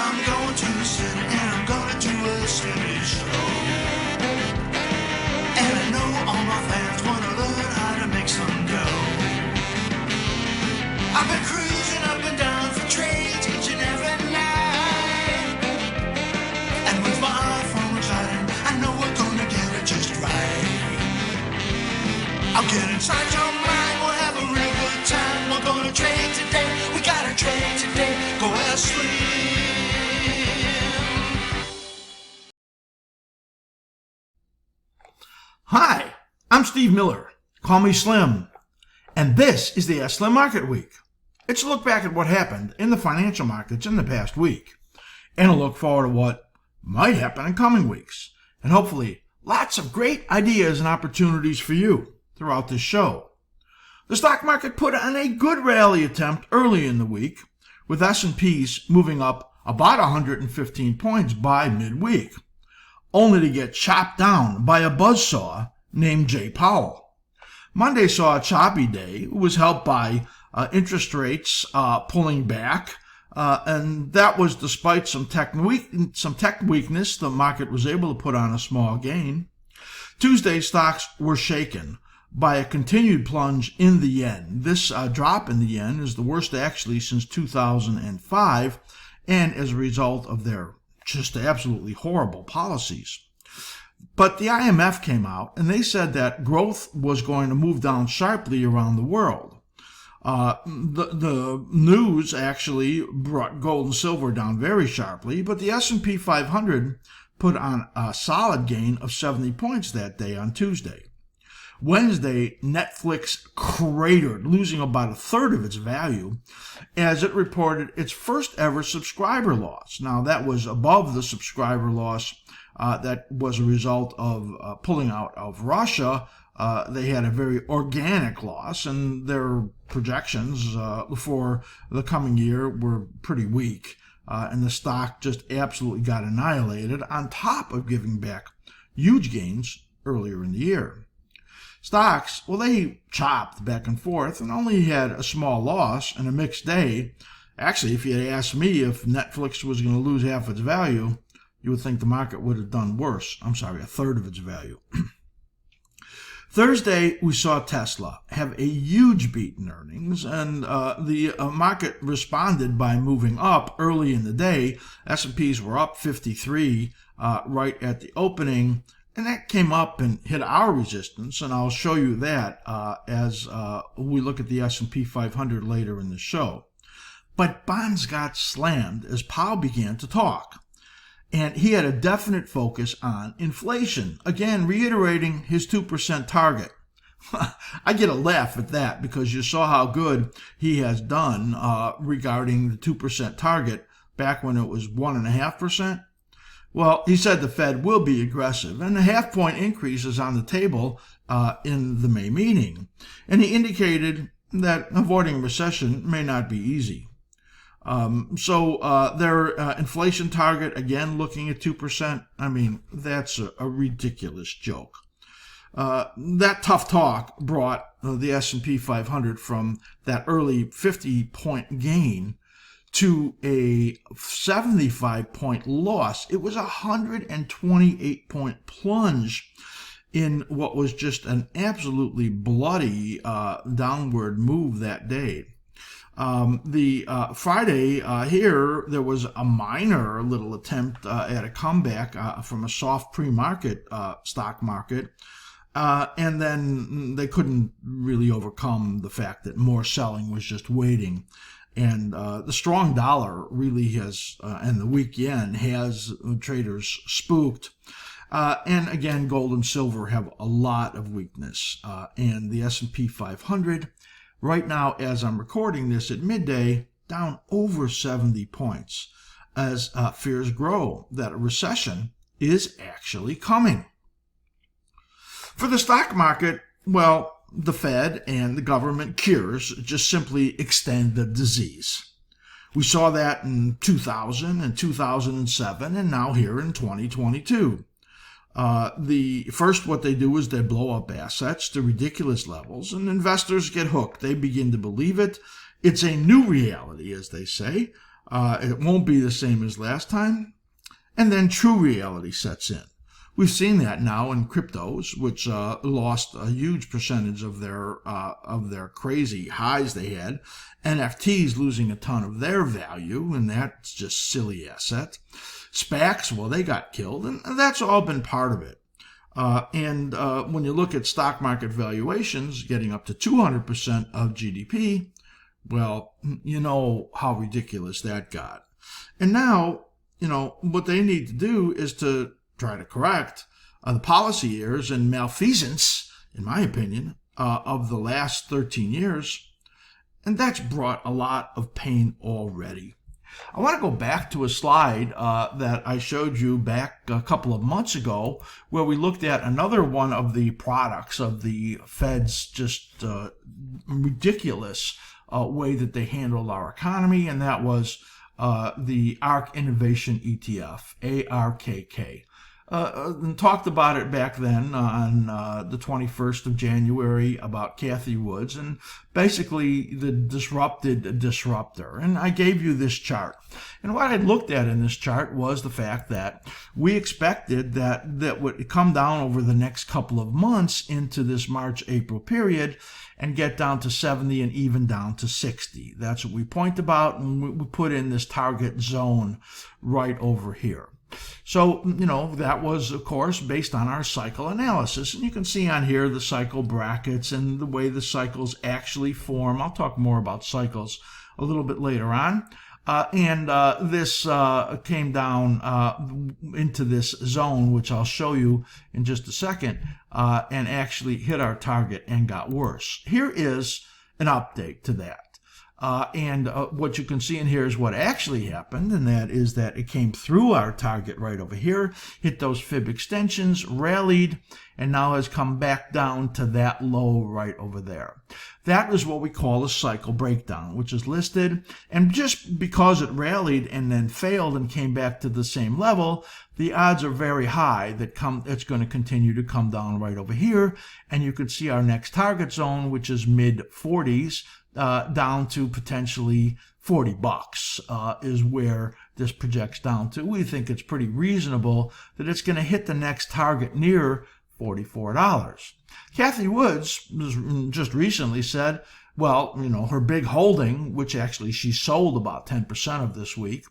I'm going to the city and I'm gonna do a city show. And I know all my fans wanna learn how to make some dough. I've been cruising up and down for trades each and every night. And with my iPhone reclining, I know we're gonna get it just right. I'll get inside your mind, we'll have a real good time. We're gonna trade today, we gotta trade today. Go askSlim. Hi, I'm Steve Miller. Call me Slim. And this is the askSlim Market Week. It's a look back at what happened in the financial markets in the past week, and a look forward to what might happen in coming weeks, and hopefully lots of great ideas and opportunities for you throughout this show. The stock market put on a good rally attempt early in the week, with S&Ps moving up about 115 points by midweek, only to get chopped down by a buzzsaw named Jay Powell. Monday saw a choppy day. It was helped by interest rates pulling back, and that was despite some tech weakness. The market was able to put on a small gain. Tuesday stocks were shaken by a continued plunge in the yen. This drop in the yen is the worst actually since 2005, and as a result of their just absolutely horrible policies. But the IMF came out and they said that growth was going to move down sharply around the world. The news actually brought gold and silver down very sharply, but the S&P 500 put on a solid gain of 70 points that day on Tuesday. Wednesday, Netflix cratered, losing about a third of its value as it reported its first ever subscriber loss. Now, that was above the subscriber loss that was a result of pulling out of Russia. They had a very organic loss, and their projections for the coming year were pretty weak. And the stock just absolutely got annihilated on top of giving back huge gains earlier in the year. Stocks, well, they chopped back and forth and only had a small loss and a mixed day. Actually, if you had asked me if Netflix was going to lose half its value, you would think the market would have done worse. I'm sorry, a third of its value. Thursday, we saw Tesla have a huge beat in earnings, and the market responded by moving up early in the day. S&Ps were up 53 right at the opening, and that came up and hit our resistance, and I'll show you that as we look at the S&P 500 later in the show. But bonds got slammed as Powell began to talk, and he had a definite focus on inflation, again reiterating his 2% target. I get a laugh at that because you saw how good he has done regarding the 2% target back when it was 1.5%. Well, he said the Fed will be aggressive, and a half-point increase is on the table in the May meeting. And he indicated that avoiding recession may not be easy. So their inflation target, again, looking at 2%, I mean, that's a ridiculous joke. That tough talk brought the S&P 500 from that early 50-point gain to a 75-point loss. It was a 128-point plunge in what was just an absolutely bloody downward move that day. The Friday here, there was a minor little attempt at a comeback from a soft pre-market stock market. And then they couldn't really overcome the fact that more selling was just waiting. And the strong dollar really has, and the weak yen has traders spooked. And again, gold and silver have a lot of weakness. And the S&P 500, right now, as I'm recording this at midday, down over 70 points as fears grow that a recession is actually coming. For the stock market, well, the Fed and the government cures just simply extend the disease. We saw that in 2000 and 2007 and now here in 2022. The first, what they do is they blow up assets to ridiculous levels, and investors get hooked. They begin to believe it. It's a new reality, as they say. It won't be the same as last time. And then true reality sets in. We've seen that now in cryptos, which lost a huge percentage of their crazy highs they had. NFTs losing a ton of their value, and that's just silly asset. SPACs, well, they got killed, and that's all been part of it. And when you look at stock market valuations getting up to 200% of GDP, well, you know how ridiculous that got. And now, what they need to do is to try to correct the policy errors and malfeasance, in my opinion, of the last 13 years. And that's brought a lot of pain already. I want to go back to a slide that I showed you back a couple of months ago where we looked at another one of the products of the Fed's just ridiculous way that they handled our economy, and that was the ARK Innovation ETF, ARKK. And talked about it back then on the 21st of January about Cathie Woods and basically the disrupted disruptor. And I gave you this chart. And what I looked at in this chart was the fact that we expected that would come down over the next couple of months into this March-April period and get down to 70 and even down to 60. That's what we point about, and we put in this target zone right over here. So, that was, of course, based on our cycle analysis. And you can see on here the cycle brackets and the way the cycles actually form. I'll talk more about cycles a little bit later on. This came down into this zone, which I'll show you in just a second, and actually hit our target and got worse. Here is an update to that. What you can see in here is what actually happened, and that is that it came through our target right over here, hit those fib extensions, rallied, and now has come back down to that low right over there. That is what we call a cycle breakdown, which is listed, and just because it rallied and then failed and came back to the same level, the odds are very high that it's going to continue to come down right over here, and you can see our next target zone, which is mid-40s, down to potentially $40 is where this projects down to. We think it's pretty reasonable that it's going to hit the next target near $44. Cathie Woods just recently said, well, her big holding, which actually she sold about 10% of this week,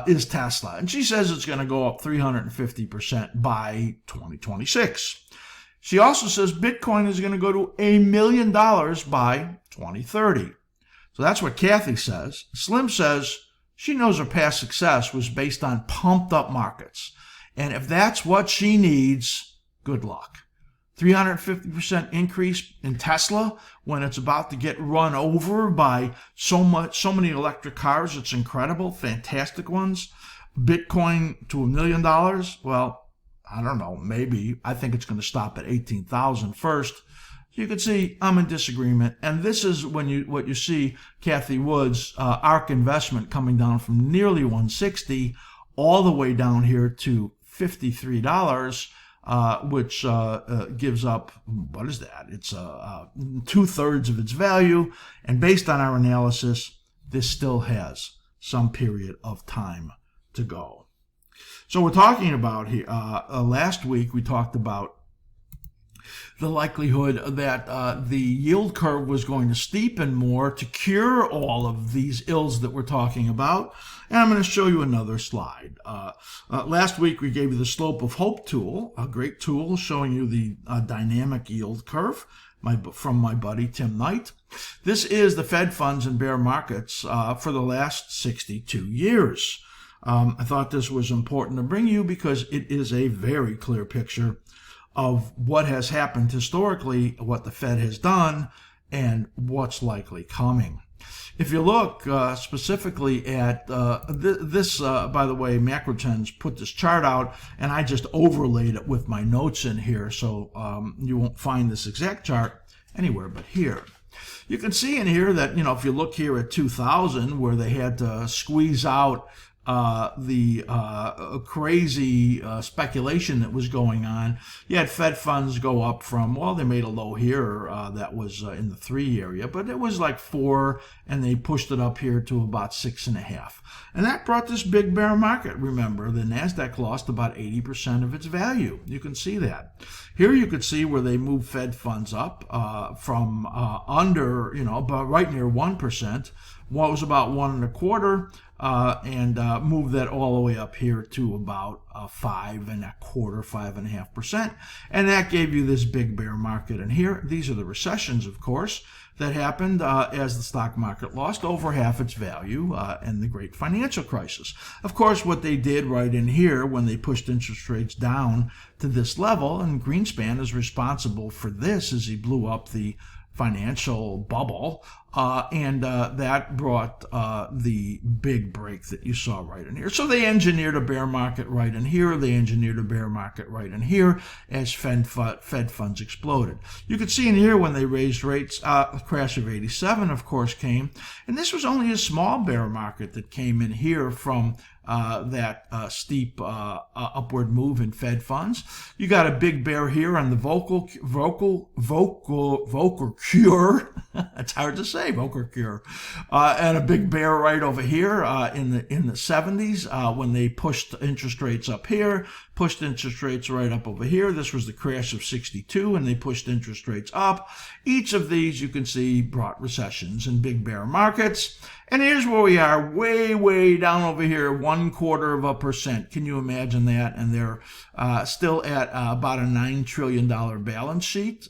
is Tesla. And she says it's going to go up 350% by 2026. She also says Bitcoin is going to go to $1 million by 2030. So that's what Cathie says. Slim says she knows her past success was based on pumped up markets. And if that's what she needs, good luck. 350% increase in Tesla when it's about to get run over by so many electric cars. It's incredible, fantastic ones. Bitcoin to $1 million. Well, I don't know, maybe. I think it's going to stop at 18,000 first. You can see I'm in disagreement. And this is what you see Cathie Woods, ARK investment coming down from nearly 160 all the way down here to $53, which gives up, what is that? It's 2/3 of its value. And based on our analysis, this still has some period of time to go. So we're talking about here, last week we talked about the likelihood that the yield curve was going to steepen more to cure all of these ills that we're talking about. And I'm going to show you another slide. Last week we gave you the slope of hope tool, a great tool showing you the dynamic yield curve from my buddy Tim Knight. This is the Fed funds and bear markets for the last 62 years. I thought this was important to bring you because it is a very clear picture of what has happened historically, what the Fed has done, and what's likely coming. If you look specifically at this, by the way, Macrotrends put this chart out, and I just overlaid it with my notes in here, so you won't find this exact chart anywhere but here. You can see in here that, if you look here at 2000, where they had to squeeze out the crazy speculation that was going on. You had Fed funds go up from, well, they made a low here that was in the 3 area, but it was like 4, and they pushed it up here to about 6.5. And that brought this big bear market. Remember, the NASDAQ lost about 80% of its value. You can see that. Here you could see where they moved Fed funds up from under, about right near 1%. What was about 1.25%. And move that all the way up here to about 5.25%, 5.5%. And that gave you this big bear market. And here, these are the recessions, of course, that happened as the stock market lost over half its value in the great financial crisis. Of course, what they did right in here when they pushed interest rates down to this level, and Greenspan is responsible for this as he blew up the financial bubble, and that brought the big break that you saw right in here. So they engineered a bear market right in here. They engineered a bear market right in here as Fed funds exploded. You could see in here when they raised rates, a crash of 87, of course, came. And this was only a small bear market that came in here from that steep upward move in Fed funds. You got a big bear here on the Volcker cure. It's hard to say, Volcker cure. And a big bear right over here in the 70s when they pushed interest rates up here, pushed interest rates right up over here. This was the crash of 62, and they pushed interest rates up. Each of these, you can see, brought recessions and big bear markets. And here's where we are, way, way down over here, 0.25%. Can you imagine that? And they're still at about a $9 trillion balance sheet.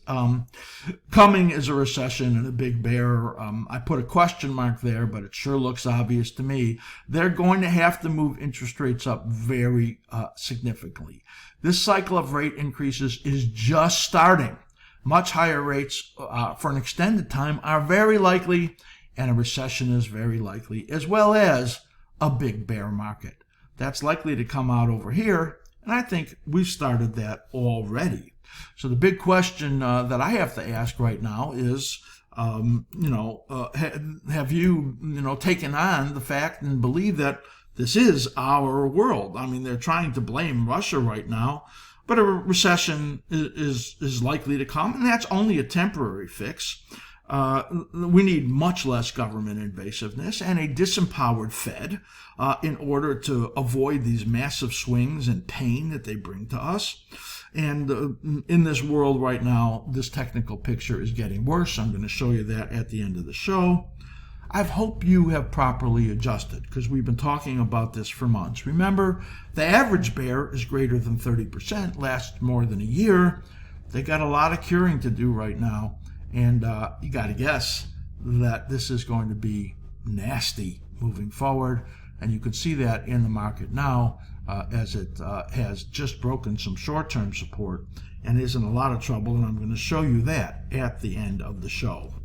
Coming is a recession and a big bear. I put a question mark there, but it sure looks obvious to me. They're going to have to move interest rates up very significantly. This cycle of rate increases is just starting. Much higher rates for an extended time are very likely, and a recession is very likely, as well as a big bear market. That's likely to come out over here, and I think we've started that already. So the big question that I have to ask right now is, have you, taken on the fact and believe that this is our world? I mean, they're trying to blame Russia right now, but a recession is likely to come, and that's only a temporary fix. We need much less government invasiveness and a disempowered Fed in order to avoid these massive swings and pain that they bring to us. And in this world right now, this technical picture is getting worse. I'm going to show you that at the end of the show. I hope you have properly adjusted, because we've been talking about this for months. Remember, the average bear is greater than 30%, lasts more than a year. They got a lot of curing to do right now. And you got to guess that this is going to be nasty moving forward. And you can see that in the market now as it has just broken some short-term support and is in a lot of trouble. And I'm going to show you that at the end of the show.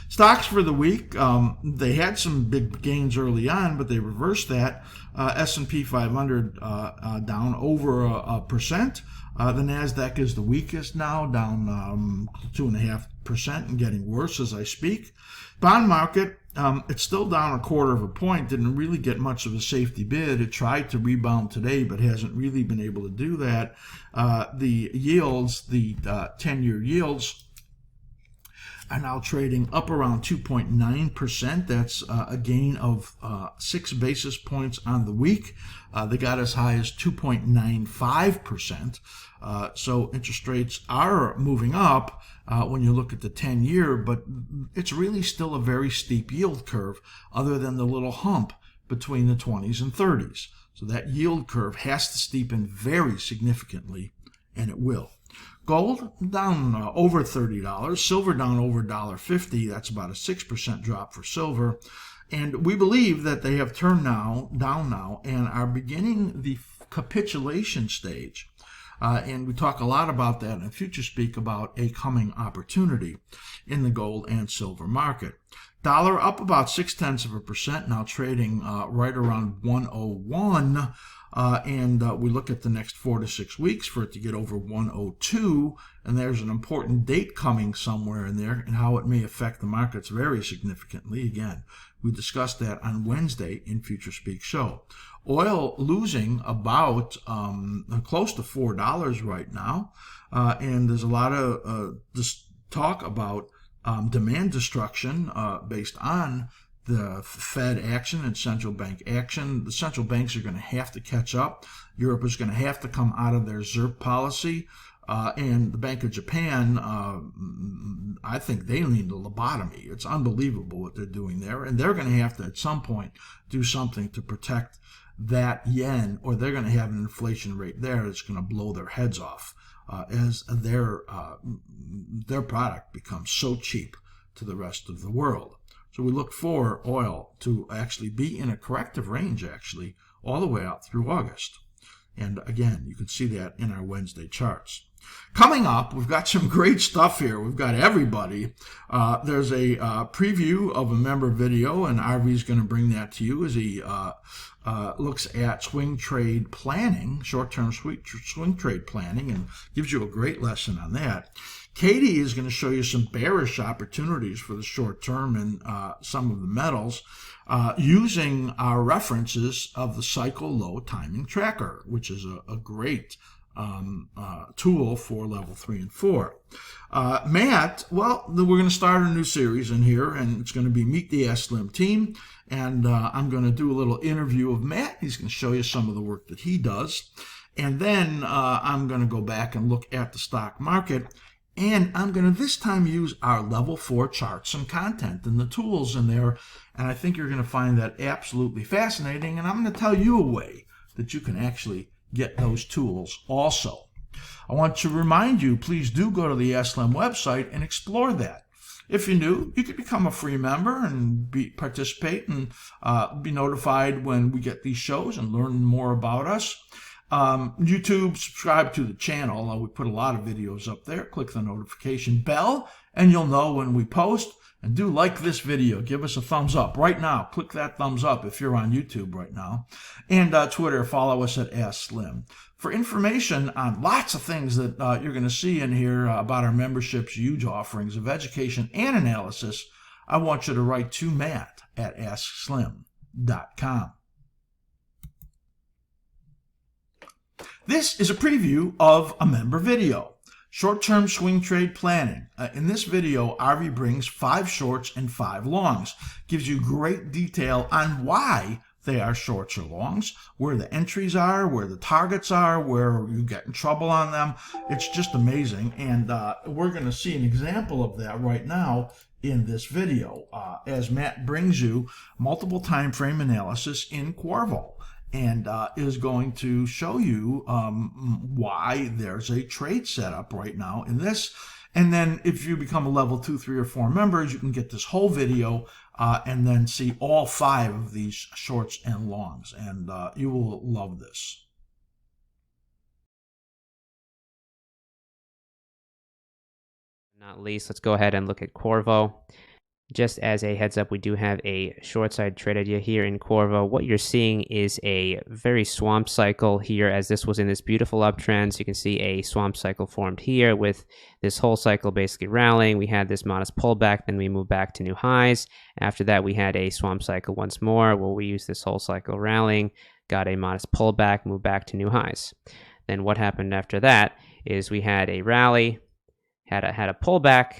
Stocks for the week, they had some big gains early on, but they reversed that. S&P 500 down over 1%. The NASDAQ is the weakest now, down 2.5% and getting worse as I speak. Bond market, it's still down 1/4 point. Didn't really get much of a safety bid. It tried to rebound today, but hasn't really been able to do that. The yields, the 10-year yields, are now trading up around 2.9%. That's a gain of 6 basis points on the week. They got as high as 2.95%. So interest rates are moving up when you look at the 10-year, but it's really still a very steep yield curve other than the little hump between the 20s and 30s. So that yield curve has to steepen very significantly, and it will. Gold down over $30, silver down over $1.50. That's about a 6% drop for silver. And we believe that they have turned down now and are beginning the capitulation stage. And we talk a lot about that in Future Speak about a coming opportunity in the gold and silver market. Dollar up about 0.6%, now trading right around 101. and we look at the next 4 to 6 weeks for it to get over 102, and there's an important date coming somewhere in there and how it may affect the markets very significantly. Again, we discussed that on Wednesday in Future Speak Show. Oil losing about close to $4 right now, and there's a lot of talk about demand destruction based on the Fed action and central bank action. The central banks are going to have to catch up. Europe is going to have to come out of their ZERP policy. And the Bank of Japan, I think they need a lobotomy. It's unbelievable what they're doing there. And they're going to have to, at some point, do something to protect that yen, or they're going to have an inflation rate there that's going to blow their heads off as their product becomes so cheap to the rest of the world. So we look for oil to actually be in a corrective range, actually, all the way out through August. And again, you can see that in our Wednesday charts. Coming up, we've got some great stuff here. We've got everybody. There's a preview of a member video, and RV's going to bring that to you as he looks at swing trade planning, short-term swing trade planning, and gives you a great lesson on that. Katie is going to show you some bearish opportunities for the short term in some of the metals using our references of the cycle low timing tracker, which is a great tool for level 3 and 4. Matt, well, we're going to start a new series in here, and it's going to be Meet the askSlim Team, and I'm going to do a little interview of Matt. He's going to show you some of the work that he does, and then I'm going to go back and look at the stock market. And I'm going to this time use our level 4 charts and content and the tools in there. And I think you're going to find that absolutely fascinating. And I'm going to tell you a way that you can actually get those tools also. I want to remind you, please do go to the askSlim website and explore that. If you're new, you could become a free member and participate and be notified when we get these shows and learn more about us. YouTube, subscribe to the channel. We put a lot of videos up there. Click the notification bell and you'll know when we post. And do like this video. Give us a thumbs up right now. Click that thumbs up if you're on YouTube right now. And Twitter, follow us at askSlim. For information on lots of things that you're going to see in here about our membership's huge offerings of education and analysis, I want you to write to Matt at askSlim.com. This is a preview of a member video, short-term swing trade planning. In this video, RV brings 5 shorts and 5 longs, gives you great detail on why they are shorts or longs, where the entries are, where the targets are, where you get in trouble on them. It's just amazing, and we're going to see an example of that right now in this video, as Matt brings you multiple time frame analysis in Qorvo. And is going to show you why there's a trade setup right now in this. And then if you become a level 2, 3, or 4 members, you can get this whole video and then see all 5 of these shorts and longs. And you will love this. Not least, let's go ahead and look at Qorvo. Just as a heads up, we do have a short side trade idea here in Qorvo. What you're seeing is a very swamp cycle here, as this was in this beautiful uptrend. So you can see a swamp cycle formed here with this whole cycle basically rallying. We had this modest pullback, then we moved back to new highs. After that, we had a swamp cycle once more where we used this whole cycle rallying, got a modest pullback, moved back to new highs. Then what happened after that is we had a rally, had a pullback,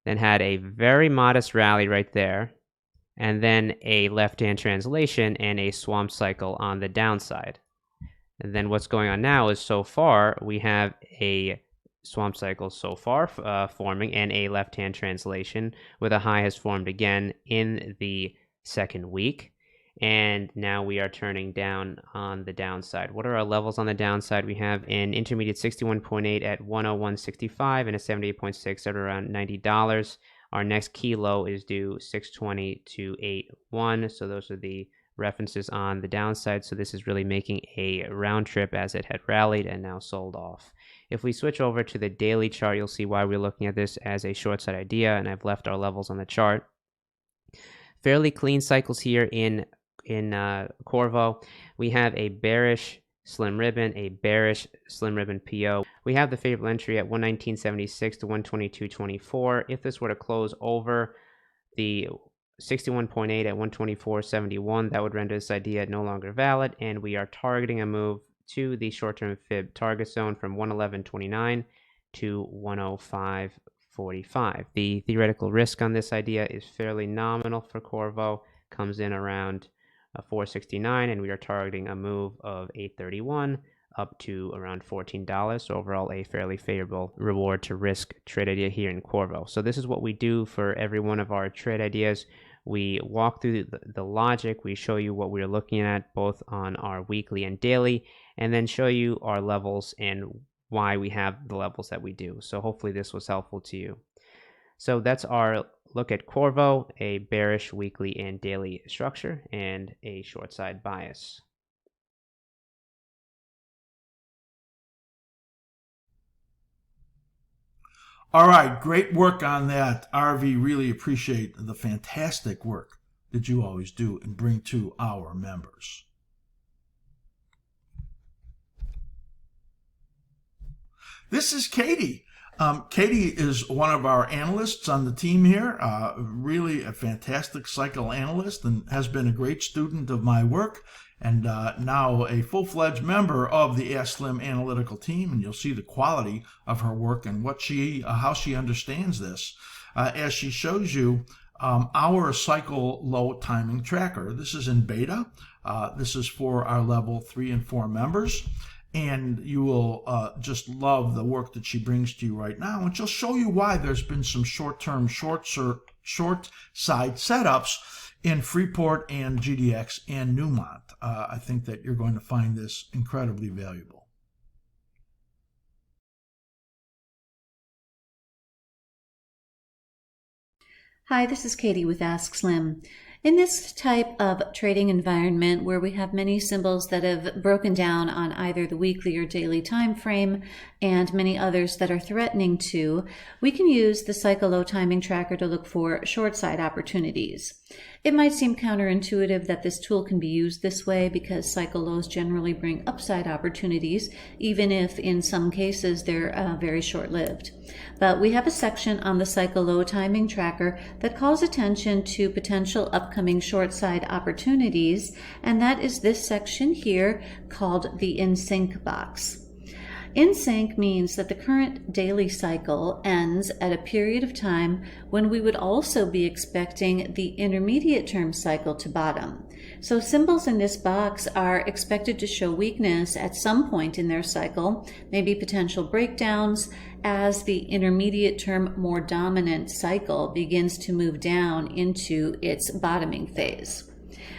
then had a very modest rally right there, and then a left-hand translation and a swamp cycle on the downside. And then what's going on now is so far we have a swamp cycle so far forming and a left-hand translation with a high has formed again in the second week. And now we are turning down on the downside. What are our levels on the downside? We have an intermediate 61.8 at 101.65 and a 78.6 at around $90. Our next key low is due 620 to 81. So those are the references on the downside. So this is really making a round trip as it had rallied and now sold off. If we switch over to the daily chart, you'll see why we're looking at this as a short side idea. And I've left our levels on the chart. Fairly clean cycles here in Qorvo. We have a bearish slim ribbon, a bearish slim ribbon PO. We have the favorable entry at 119.76 to 122.24. If this were to close over the 61.8 at 124.71, that would render this idea no longer valid, and we are targeting a move to the short-term fib target zone from 111.29 to 105.45. The theoretical risk on this idea is fairly nominal for Corvo, comes in around 469, and we are targeting a move of 831 up to around $14. So overall, a fairly favorable reward to risk trade idea here in Corvo. So this is what we do for every one of our trade ideas. We walk through the logic, we show you what we're looking at both on our weekly and daily, and then show you our levels and why we have the levels that we do. So hopefully this was helpful to you. So that's our look at Corvo, a bearish weekly and daily structure, and a short side bias. All right, great work on that, RV. Really appreciate the fantastic work that you always do and bring to our members. This is Katie. Katie is one of our analysts on the team here, really a fantastic cycle analyst, and has been a great student of my work, and now a full-fledged member of the askSlim analytical team. And you'll see the quality of her work and what how she understands this as she shows you our cycle low timing tracker. This is in beta. This is for our level 3 and 4 members. And you will just love the work that she brings to you right now. And she'll show you why there's been some short-term short side setups in Freeport and GDX and Newmont. I think that you're going to find this incredibly valuable. Hi, this is Katie with askSlim. In this type of trading environment where we have many symbols that have broken down on either the weekly or daily time frame and many others that are threatening to, we can use the cycle low timing tracker to look for short side opportunities. It might seem counterintuitive that this tool can be used this way because cycle lows generally bring upside opportunities, even if in some cases they're very short-lived. But we have a section on the cycle low timing tracker that calls attention to potential upcoming short side opportunities, and that is this section here called the InSync Box. InSync means that the current daily cycle ends at a period of time when we would also be expecting the intermediate term cycle to bottom. So symbols in this box are expected to show weakness at some point in their cycle, maybe potential breakdowns, as the intermediate term more dominant cycle begins to move down into its bottoming phase.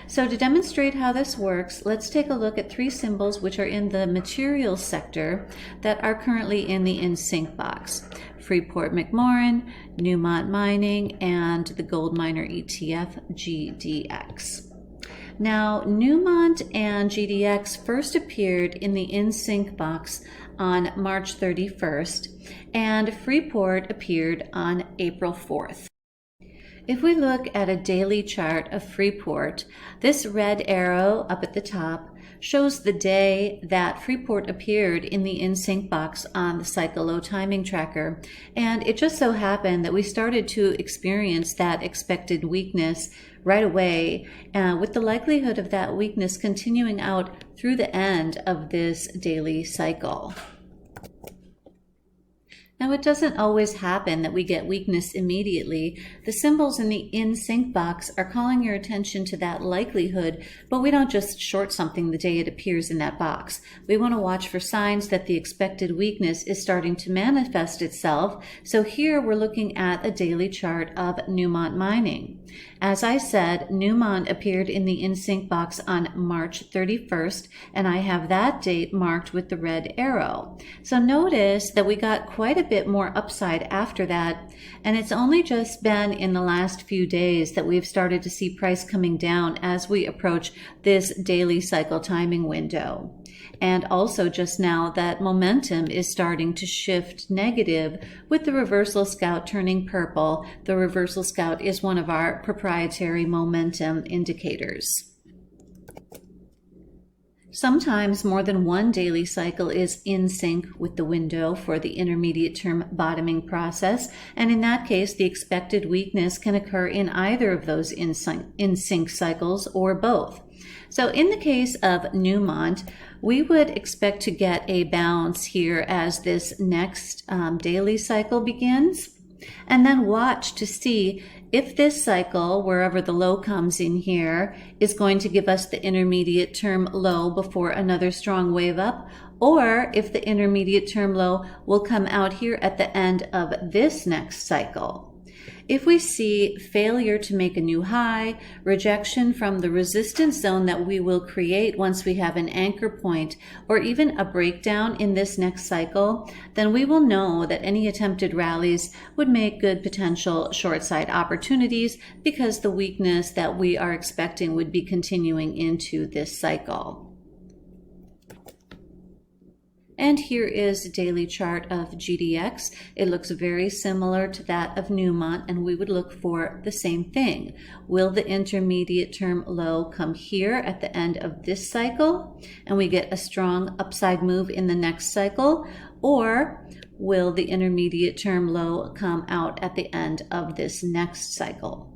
So to demonstrate how this works, let's take a look at 3 symbols which are in the materials sector that are currently in the InSync box: Freeport-McMoRan, Newmont Mining, and the gold miner ETF GDX. Now, Newmont and GDX first appeared in the InSync box on March 31st, and Freeport appeared on April 4th. If we look at a daily chart of Freeport, this red arrow up at the top shows the day that Freeport appeared in the InSync box on the cycle low timing tracker. And it just so happened that we started to experience that expected weakness right away, with the likelihood of that weakness continuing out through the end of this daily cycle. Now, it doesn't always happen that we get weakness immediately. The symbols in the InSync box are calling your attention to that likelihood, but we don't just short something the day it appears in that box. We want to watch for signs that the expected weakness is starting to manifest itself. So here we're looking at a daily chart of Newmont Mining. As I said, Newmont appeared in the InSync box on March 31st, and I have that date marked with the red arrow. So notice that we got quite a bit more upside after that, and it's only just been in the last few days that we've started to see price coming down as we approach this daily cycle timing window. And also just now that momentum is starting to shift negative with the reversal scout turning purple. The reversal scout is one of our proprietary momentum indicators. Sometimes more than one daily cycle is in sync with the window for the intermediate term bottoming process, and in that case, the expected weakness can occur in either of those in sync cycles or both. So in the case of Newmont, we would expect to get a bounce here as this next daily cycle begins, and then watch to see if this cycle, wherever the low comes in here, is going to give us the intermediate term low before another strong wave up, or if the intermediate term low will come out here at the end of this next cycle. If we see failure to make a new high, rejection from the resistance zone that we will create once we have an anchor point, or even a breakdown in this next cycle, then we will know that any attempted rallies would make good potential short side opportunities because the weakness that we are expecting would be continuing into this cycle. And here is a daily chart of GDX. It looks very similar to that of Newmont, and we would look for the same thing. Will the intermediate term low come here at the end of this cycle, and we get a strong upside move in the next cycle, or will the intermediate term low come out at the end of this next cycle?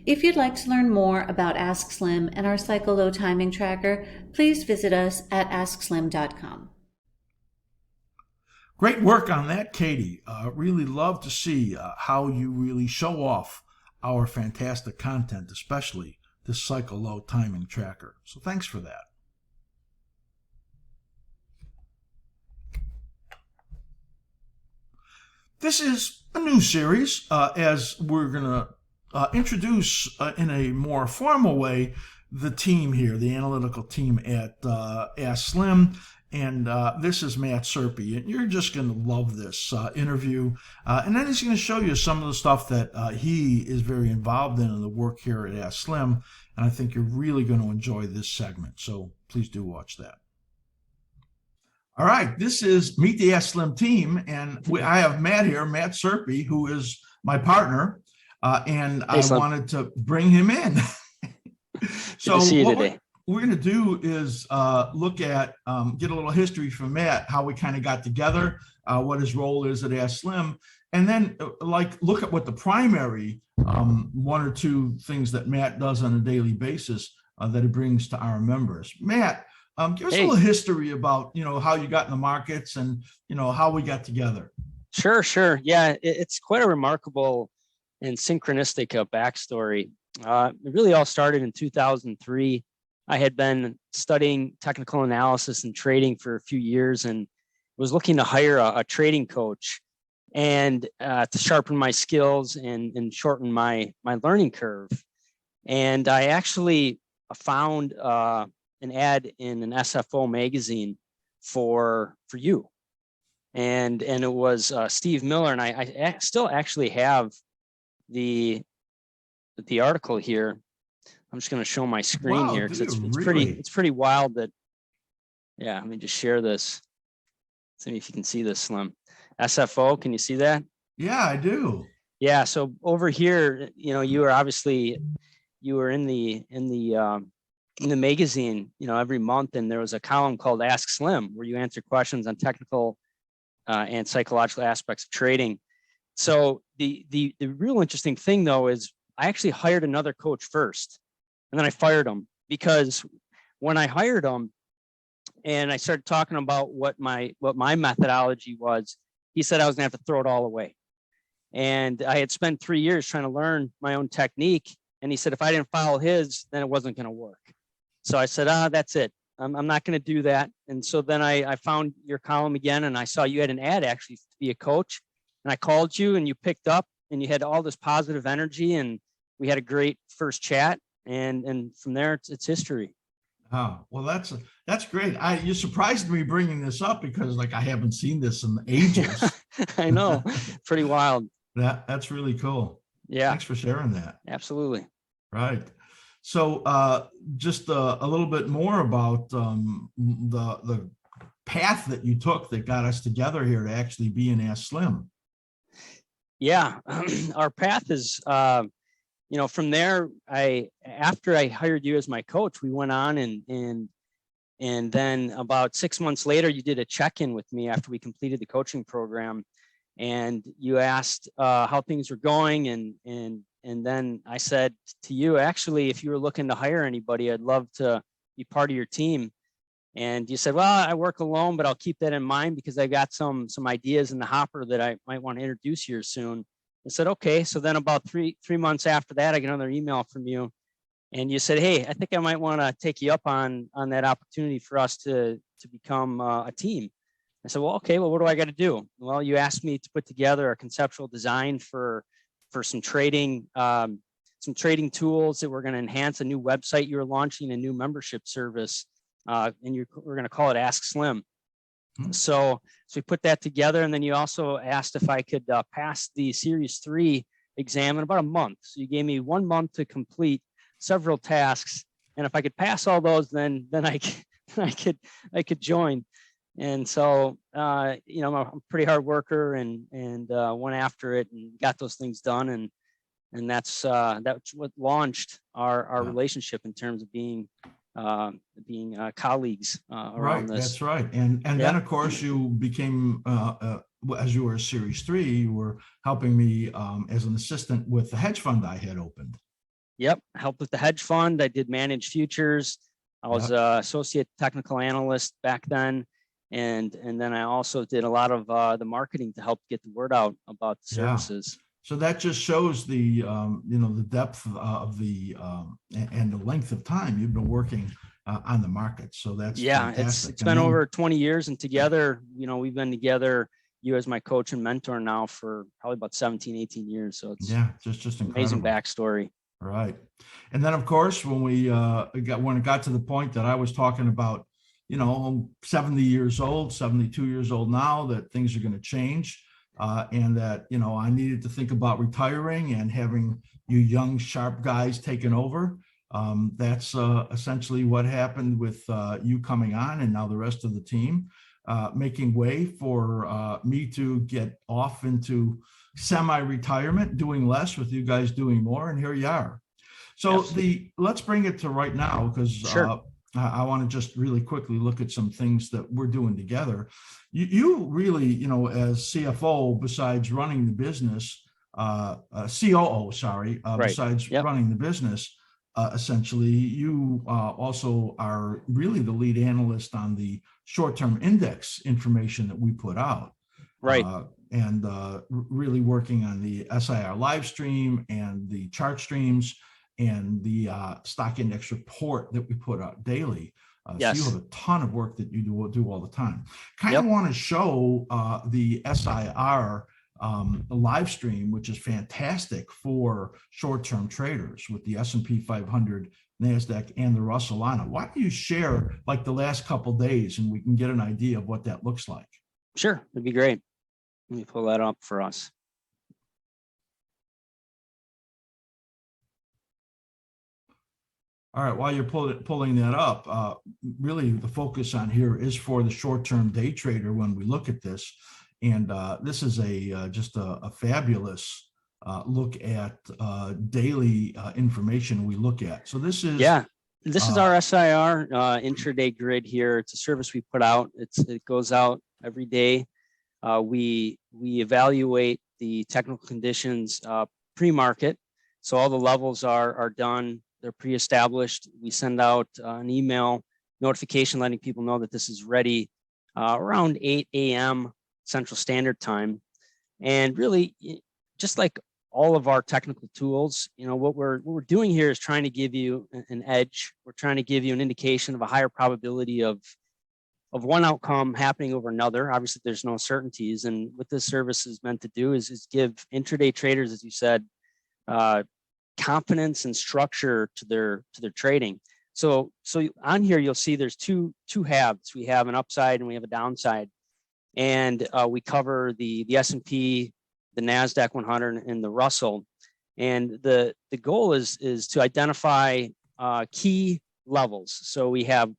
If you'd like to learn more about askSlim and our cycle low timing tracker, please visit us at askSlim.com. Great work on that, Katie. Really love to see how you really show off our fantastic content, especially this cycle low timing tracker. So thanks for that. This is a new series as we're going to introduce in a more formal way the team here, the analytical team at askSlim. And this is Matt Serpy, and you're just going to love this interview. And then he's going to show you some of the stuff that he is very involved in the work here at askSlim. And I think you're really going to enjoy this segment. So please do watch that. All right, this is Meet the askSlim team. And I have Matt here, Matt Serpy, who is my partner. And I wanted to bring him in. So Good to see you today. We're going to do is look at, get a little history from Matt, how we kind of got together, what his role is at askSlim, and then look at what the primary one or two things that Matt does on a daily basis that he brings to our members. Matt, give us a little history about, how you got in the markets and, how we got together. Sure. Yeah, it's quite a remarkable and synchronistic backstory. It really all started in 2003. I had been studying technical analysis and trading for a few years and was looking to hire a trading coach and to sharpen my skills and shorten my learning curve. And I actually found an ad in an SFO magazine for you. And it was Steve Miller, and I still actually have the article here. I'm just going to show my screen here because it's pretty wild that, yeah, let me just share this. See if you can see this, Slim. SFO, can you see that? Yeah, I do. Yeah, so over here, you were in the magazine, every month, and there was a column called askSlim where you answer questions on technical and psychological aspects of trading. So the real interesting thing though is I actually hired another coach first. And then I fired him because when I hired him and I started talking about what my methodology was, he said I was gonna have to throw it all away. And I had spent 3 years trying to learn my own technique. And he said, if I didn't follow his, then it wasn't gonna work. So I said, that's it. I'm not gonna do that. And so then I found your column again and I saw you had an ad actually to be a coach. And I called you and you picked up and you had all this positive energy and we had a great first chat. And from there, it's history. Oh, well, that's great. You surprised me bringing this up because I haven't seen this in ages. I know, pretty wild. That's really cool. Yeah. Thanks for sharing that. Absolutely. Right. So just a little bit more about the path that you took that got us together here to actually be in askSlim. Yeah, our path is, from there, after I hired you as my coach, we went on and And then about 6 months later, you did a check-in with me after we completed the coaching program, and you asked how things were going. And then I said to you, actually, if you were looking to hire anybody, I'd love to be part of your team. And you said, well, I work alone, but I'll keep that in mind because I got some ideas in the hopper that I might want to introduce here soon. I said, okay. So then about three months after that, I get another email from you. And you said, hey, I think I might want to take you up on that opportunity for us to become a team. I said, well, okay, well, what do I got to do? Well, you asked me to put together a conceptual design for some trading tools that were going to enhance a new website you were launching, a new membership service, and we're going to call it askSlim. So we put that together, and then you also asked if I could pass the Series 3 exam in about a month. So you gave me 1 month to complete several tasks, and if I could pass all those, then I could join. And so you know, I'm a pretty hard worker, and went after it and got those things done, and that's what launched our relationship in terms of being colleagues around this. That's right. And then of course you became as you were a Series 3, you were helping me as an assistant with the hedge fund I had opened. Yep, helped with the hedge fund. I did manage futures. I was associate technical analyst back then, and then I also did a lot of the marketing to help get the word out about the services. So that just shows the you know, the depth of the and the length of time you've been working on the market. So that's fantastic. It's been over 20 years, and together, you know, we've been together, you as my coach and mentor now for probably about 17, 18 years. So it's just incredible. Amazing backstory. Right. And then of course, when it got to the point that I was talking about, you know, I'm 70 years old, 72 years old now, that things are going to change. And that, you know, I needed to think about retiring and having you young, sharp guys taking over. That's essentially what happened with you coming on, and now the rest of the team making way for me to get off into semi-retirement, doing less with you guys doing more, and here you are. So let's bring it to right now, because I want to just really quickly look at some things that we're doing together. You really, you know, as CFO, besides running the business, COO, sorry, besides running the business, essentially, you also are really the lead analyst on the short-term index information that we put out. Right. And really working on the SIR live stream and the chart streams and the stock index report that we put out daily. So you have a ton of work that you do all the time. Kind of want to show the SIR live stream, which is fantastic for short-term traders with the S&P 500, NASDAQ, and the Russell on it. Why don't you share like the last couple of days, and we can get an idea of what that looks like? Sure, that'd be great. Let me pull that up for us. All right, while you're pulling that up, really the focus on here is for the short-term day trader when we look at this. And this is just a fabulous look at daily information we look at. So this is this is our SIR intraday grid here. It's a service we put out. It goes out every day. We evaluate the technical conditions pre-market, so all the levels are done. They're pre-established. We send out an email notification letting people know that this is ready around 8 a.m. Central Standard Time. And really, just like all of our technical tools, you know, what we're doing here is trying to give you an edge. We're trying to give you an indication of a higher probability of one outcome happening over another. Obviously, there's no certainties. And what this service is meant to do is give intraday traders, as you said, confidence and structure to their trading. So on here, you'll see there's two halves. We have an upside and we have a downside. And we cover the S&P, the NASDAQ 100, and the Russell. And the goal is to identify key levels. So we have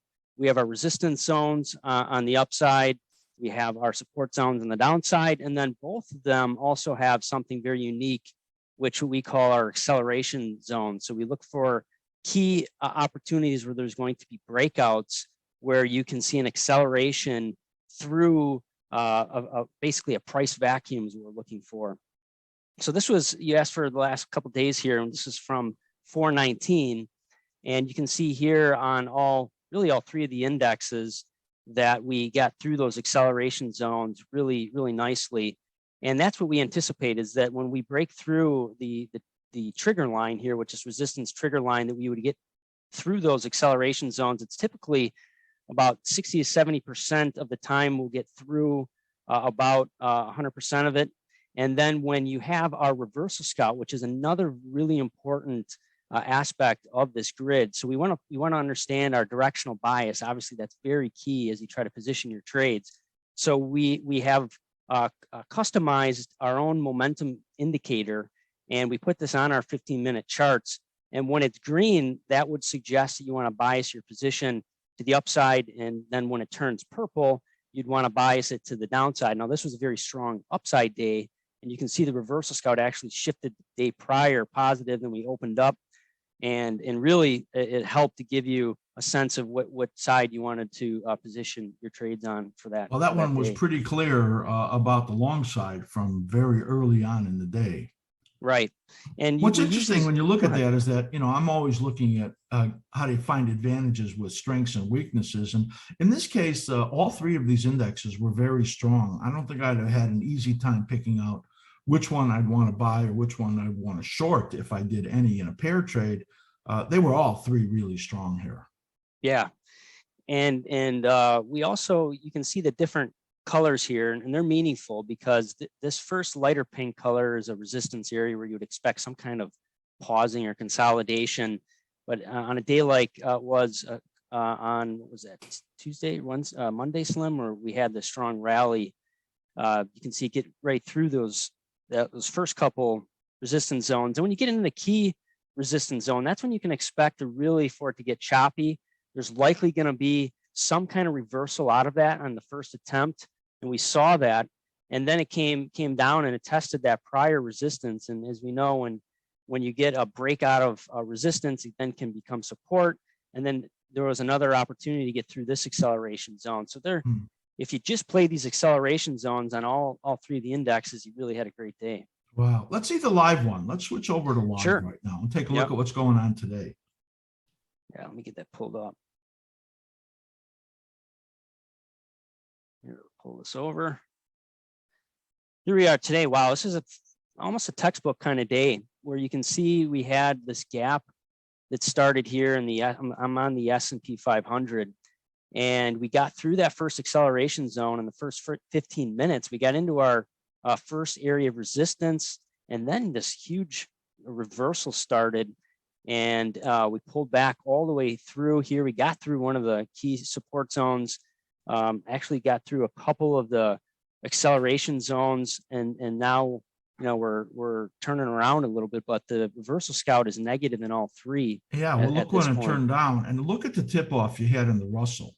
our resistance zones on the upside. We have our support zones on the downside. And then both of them also have something very unique, which we call our acceleration zone. So we look for key opportunities where there's going to be breakouts where you can see an acceleration through basically a price vacuum is what we're looking for. So this was, you asked for the last couple of days here, and this is from 419. And you can see here on really all three of the indexes that we got through those acceleration zones really, really nicely. And that's what we anticipate, is that when we break through the trigger line here, which is resistance trigger line, that we would get through those acceleration zones. It's typically about 60 to 70% of the time we'll get through about 100% of it. And then when you have our reversal scout, which is another really important aspect of this grid. So we want to understand our directional bias. Obviously, that's very key as you try to position your trades. So we have customized our own momentum indicator, and we put this on our 15-minute charts. And when it's green, that would suggest that you want to bias your position to the upside. And then when it turns purple, you'd want to bias it to the downside. Now, this was a very strong upside day, and you can see the reversal scout actually shifted the day prior positive, and we opened up. And really, it helped to give you a sense of what side you wanted to position your trades on for that. Well, that one was pretty clear about the long side from very early on in the day. Right. And what's interesting when you look at that is that, I'm always looking at how to find advantages with strengths and weaknesses. And in this case, all three of these indexes were very strong. I don't think I'd have had an easy time picking out which one I'd want to buy or which one I'd want to short if I did any in a pair trade. They were all three really strong here. Yeah. And we also, you can see the different colors here, and they're meaningful because this first lighter pink color is a resistance area where you would expect some kind of pausing or consolidation. But on a day like was on, what was that, Tuesday, Monday Slim, where we had the strong rally, you can see it get right through those first couple resistance zones. And when you get into the key resistance zone, that's when you can expect for it to get choppy. There's likely going to be some kind of reversal out of that on the first attempt. And we saw that, and then it came down and it tested that prior resistance. And as we know, when you get a breakout of resistance, it then can become support. And then there was another opportunity to get through this acceleration zone. So if you just play these acceleration zones on all three of the indexes, you really had a great day. Wow. Let's see the live one. Let's switch over to live right now and take a look at what's going on today. Yeah, let me get that pulled up. Here, pull this over. Here we are today. Wow, this is almost a textbook kind of day where you can see we had this gap that started here in I'm on the S&P 500, and we got through that first acceleration zone in the first 15 minutes. We got into our first area of resistance, and then this huge reversal started, and we pulled back all the way through here. We got through one of the key support zones. Actually got through a couple of the acceleration zones, and now we're turning around a little bit, but the reversal scout is negative in all three. Yeah, well, look when it turned down, and look at the tip off you had in the Russell.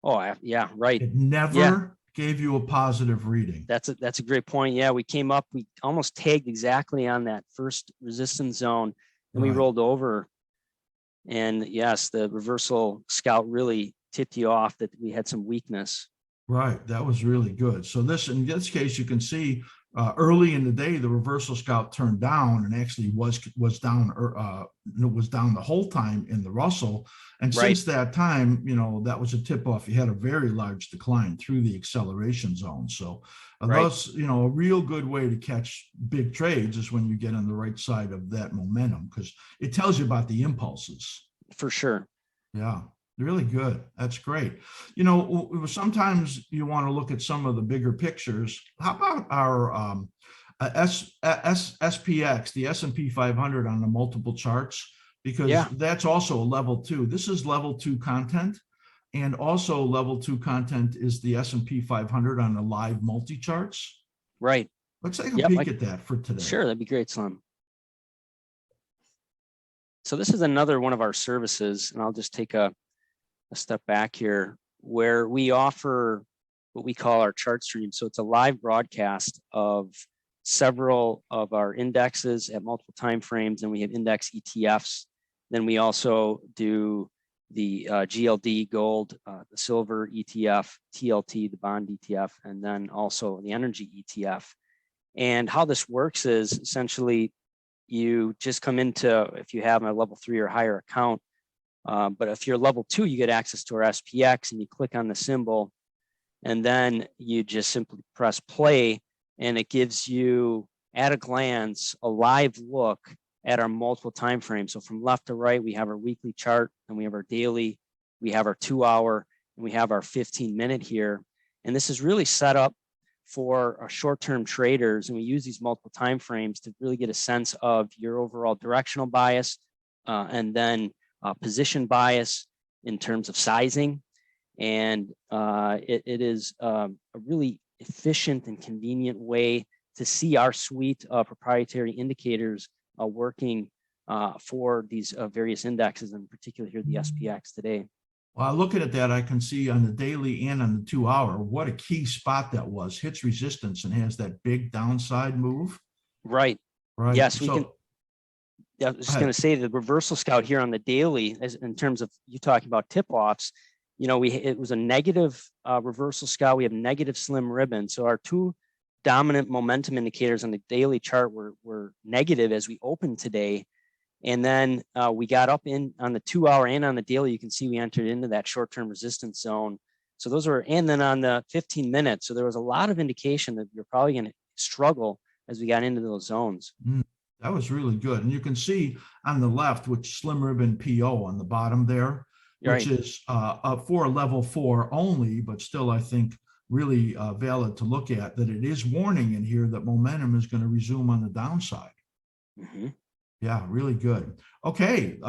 Oh yeah, right. It never gave you a positive reading. That's a great point. Yeah, we came up, we almost tagged exactly on that first resistance zone, and we rolled over. And yes, the reversal scout really tipped you off that we had some weakness. Right, that was really good. So in this case, you can see early in the day the reversal scout turned down and actually was down the whole time in the Russell. And since that time, that was a tip off. You had a very large decline through the acceleration zone. So those, a real good way to catch big trades is when you get on the right side of that momentum, because it tells you about the impulses. For sure. Yeah. Really good. That's great. Sometimes you want to look at some of the bigger pictures. How about our SPX, the S&P 500 on the multiple charts? Because that's also a level 2. This is level 2 content. And also level 2 content is the S&P 500 on the live multi-charts. Right. Let's take a peek at that for today. Sure, that'd be great, Slim. So this is another one of our services, and I'll just take a step back here, where we offer what we call our chart stream. So it's a live broadcast of several of our indexes at multiple time frames, and we have index ETFs. Then we also do GLD gold, the silver ETF, TLT, the bond ETF, and then also the energy ETF. And how this works is essentially you just come into, if you have a level 3 or higher account, but if you're level 2, you get access to our SPX, and you click on the symbol, and then you just simply press play, and it gives you at a glance a live look at our multiple time frames. So from left to right, we have our weekly chart, and we have our daily, we have our 2-hour, and we have our 15-minute here. And this is really set up for our short-term traders, and we use these multiple time frames to really get a sense of your overall directional bias, and then position bias in terms of sizing. And it is a really efficient and convenient way to see our suite of proprietary indicators working for these various indexes, in particular here the SPX today. Well, looking at that, I can see on the daily and on the 2-hour, what a key spot that was. Hits resistance and has that big downside move. Right. Right. Yes, we can. I was just going to say the reversal scout here on the daily, as in terms of you talking about tip-offs, you know, it was a negative reversal scout. We have negative slim ribbon. So our two dominant momentum indicators on the daily chart were negative as we opened today. And then we got up in on the 2-hour and on the daily, you can see we entered into that short-term resistance zone. So those were, and then on the 15 minutes. So there was a lot of indication that you're probably going to struggle as we got into those zones. That was really good. And you can see on the left, which slim ribbon PO on the bottom there, which is for level 4 only, but still, I think, really valid to look at, that it is warning in here that momentum is going to resume on the downside. Mm-hmm. Yeah, really good. Okay,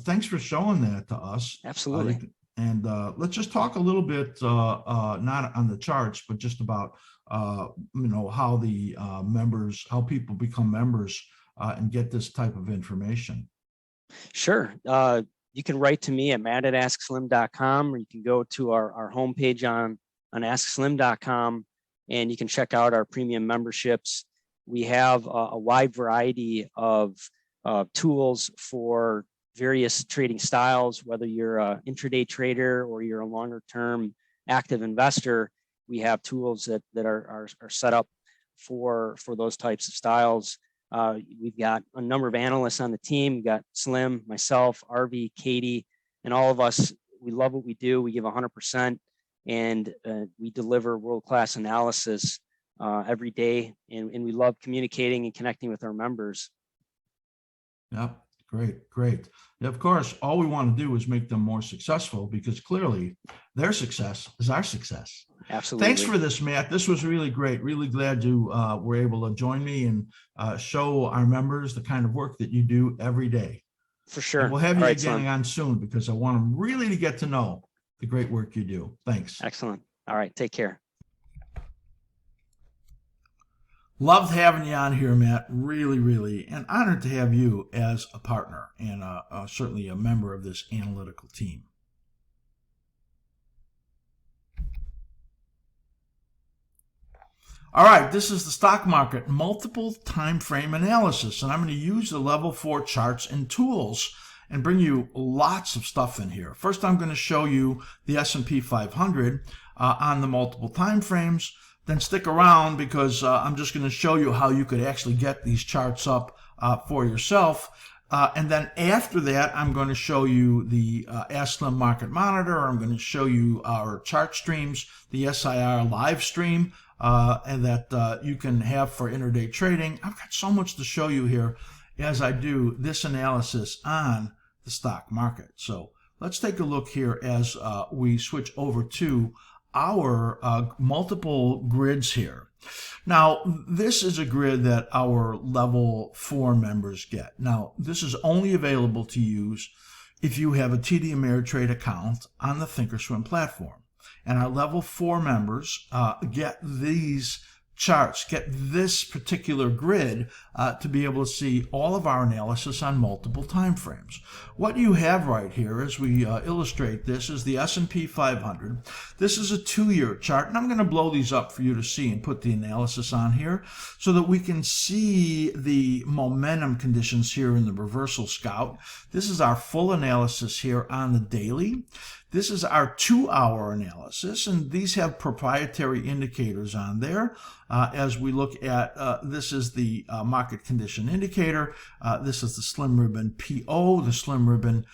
thanks for showing that to us. Absolutely. And let's just talk a little bit, not on the charts, but just about how the members, how people become members and get this type of information. Sure. You can write to me at matt@askSlim.com, or you can go to our homepage on askSlim.com, and you can check out our premium memberships. We have a wide variety of tools for various trading styles, whether you're an intraday trader or you're a longer term active investor. We have tools that are set up for those types of styles. We've got a number of analysts on the team. We've got Slim, myself, RV, Katie, and all of us. We love what we do. We give 100%, and we deliver world-class analysis every day. And we love communicating and connecting with our members. Yep. Great. And of course, all we want to do is make them more successful, because clearly their success is our success. Absolutely. Thanks for this, Matt. This was really great. Really glad you were able to join me and show our members the kind of work that you do every day. For sure. And we'll have you right, again on soon, because I want them really to get to know the great work you do. Thanks. Excellent. All right. Take care. Loved having you on here, Matt. Really, and honored to have you as a partner and certainly a member of this analytical team. All right, this is the stock market multiple time frame analysis, and I'm going to use the level 4 charts and tools and bring you lots of stuff in here. First, I'm going to show you the S&P 500 on the multiple time frames. Then stick around, because I'm just going to show you how you could actually get these charts up for yourself. And then after that, I'm going to show you the askSlim Market Monitor. I'm going to show you our chart streams, the SIR live stream, and that you can have for intraday trading. I've got so much to show you here as I do this analysis on the stock market. So let's take a look here as we switch over to our multiple grids here. Now, this is a grid that our level 4 members get. Now, this is only available to use if you have a TD Ameritrade account on the Thinkorswim platform. And our level 4 members get these charts, get this particular grid to be able to see all of our analysis on multiple time frames. What you have right here as we illustrate this is the S&P 500. This is a 2-year chart, and I'm going to blow these up for you to see and put the analysis on here so that we can see the momentum conditions here in the reversal scout. This is our full analysis here on the daily. This is our 2-hour analysis, and these have proprietary indicators on there. As we look at, this is the market condition indicator. This is the slim ribbon PO. The slim ribbon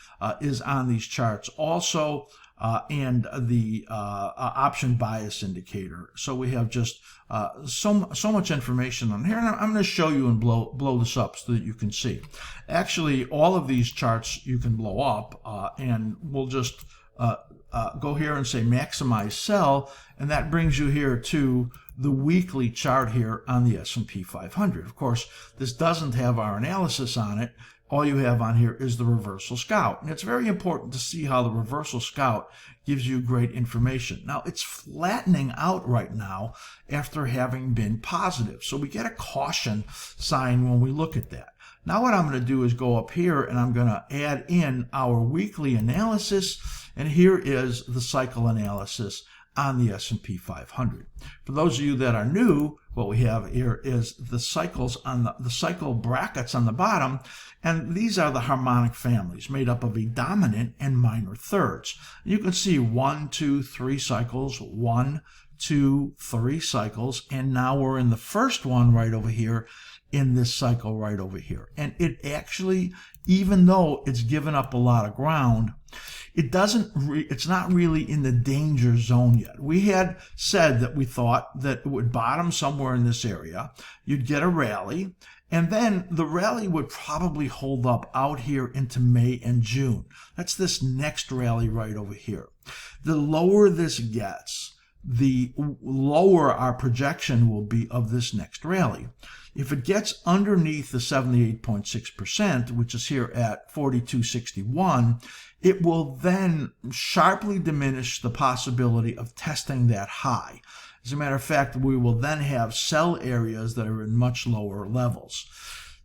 is on these charts also, and the option bias indicator. So we have just so much information on here, and I'm going to show you and blow this up so that you can see. Actually, all of these charts you can blow up, and we'll just go here and say maximize sell, and that brings you here to the weekly chart here on the S&P 500. Of course, this doesn't have our analysis on it. All you have on here is the reversal scout, and it's very important to see how the reversal scout gives you great information. Now, it's flattening out right now after having been positive, so we get a caution sign when we look at that. Now what I'm going to do is go up here and I'm going to add in our weekly analysis, and here is the cycle analysis on the S&P 500. For those of you that are new, what we have here is the cycles on the cycle brackets on the bottom, and these are the harmonic families made up of a dominant and minor thirds. You can see 1, 2, 3 cycles, 1, 2, 3 cycles, and now we're in the first one right over here in this cycle right over here. And it actually, even though it's given up a lot of ground, it's not really in the danger zone yet. We had said that we thought that it would bottom somewhere in this area. You'd get a rally, and then the rally would probably hold up out here into May and June. That's this next rally right over here. The lower this gets, the lower our projection will be of this next rally. If it gets underneath the 78.6%, which is here at 42.61, it will then sharply diminish the possibility of testing that high. As a matter of fact, we will then have sell areas that are in much lower levels.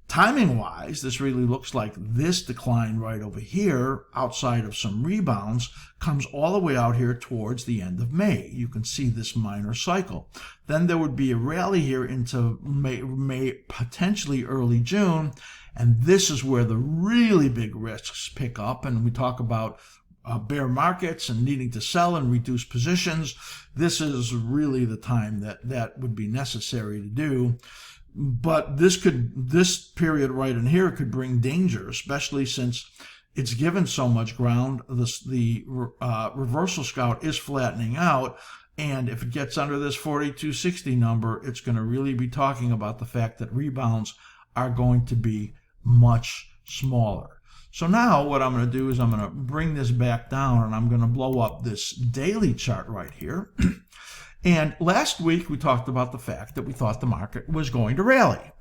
Timing-wise, this really looks like this decline right over here, outside of some rebounds, comes all the way out here towards the end of May. You can see this minor cycle. Then there would be a rally here into May, potentially early June, and this is where the really big risks pick up, and we talk about bear markets and needing to sell and reduce positions. This is really the time that would be necessary to do. But this period right in here could bring danger, especially since it's given so much ground. The reversal scout is flattening out, and if it gets under this 42.60 number, it's going to really be talking about the fact that rebounds are going to be much smaller. So now what I'm going to do is I'm going to bring this back down, and I'm going to blow up this daily chart right here. And last week we talked about the fact that we thought the market was going to rally,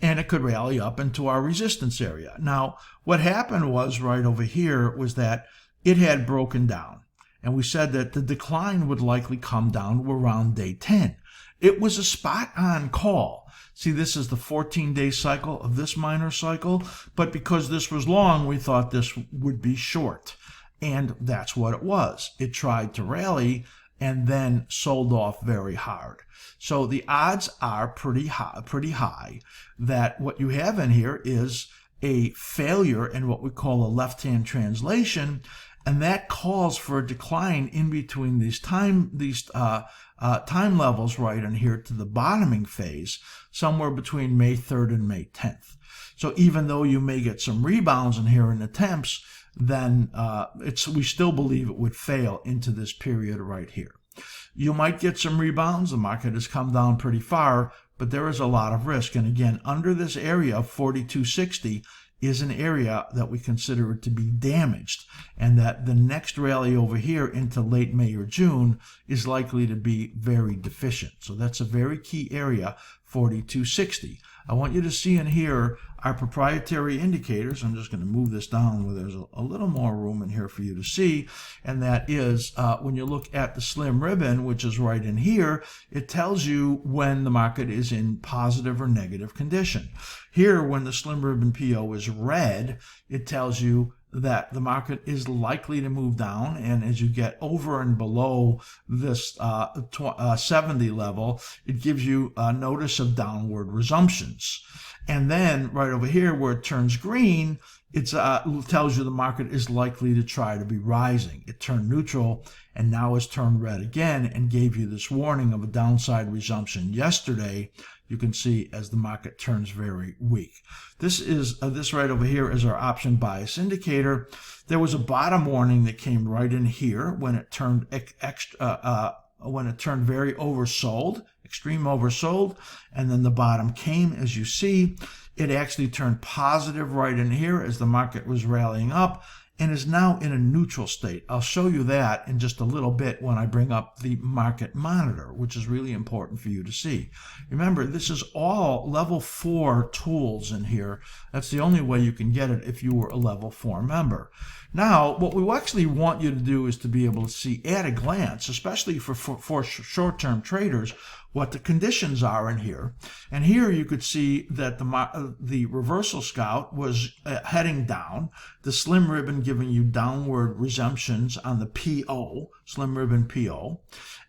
and it could rally up into our resistance area. Now, what happened was right over here was that it had broken down, and we said that the decline would likely come down to around day 10. It was a spot-on call. See, this is the 14-day cycle of this minor cycle, but because this was long, we thought this would be short, and that's what it was. It tried to rally and then sold off very hard. So the odds are pretty high that what you have in here is a failure in what we call a left-hand translation, and that calls for a decline in between these time levels right in here to the bottoming phase, somewhere between May 3rd and May 10th. So even though you may get some rebounds in here in attempts, then we still believe it would fail into this period right here. You might get some rebounds. The market has come down pretty far, but there is a lot of risk. And again, under this area of 42.60 is an area that we consider it to be damaged, and that the next rally over here into late May or June is likely to be very deficient. So that's a very key area 42.60. I want you to see and hear our proprietary indicators. I'm just going to move this down where there's a little more room in here for you to see. And that is when you look at the slim ribbon, which is right in here, it tells you when the market is in positive or negative condition. Here, when the slim ribbon PO is red, it tells you that the market is likely to move down, and as you get over and below this 70 level, it gives you a notice of downward resumptions. And then right over here where it turns green, it tells you the market is likely to try to be rising. It turned neutral and now has turned red again and gave you this warning of a downside resumption yesterday. You can see as the market turns very weak. This is this right over here is our option bias indicator. There was a bottom warning that came right in here when it turned very oversold, extreme oversold, and then the bottom came. As you see, it actually turned positive right in here as the market was rallying up, and is now in a neutral state. I'll show you that in just a little bit when I bring up the market monitor, which is really important for you to see. Remember, this is all level 4 tools in here. That's the only way you can get it if you were a level 4 member. Now, what we actually want you to do is to be able to see at a glance, especially for short-term traders, what the conditions are in here. And here you could see that the reversal scout was heading down, the slim ribbon giving you downward resumptions on the PO, slim ribbon PO.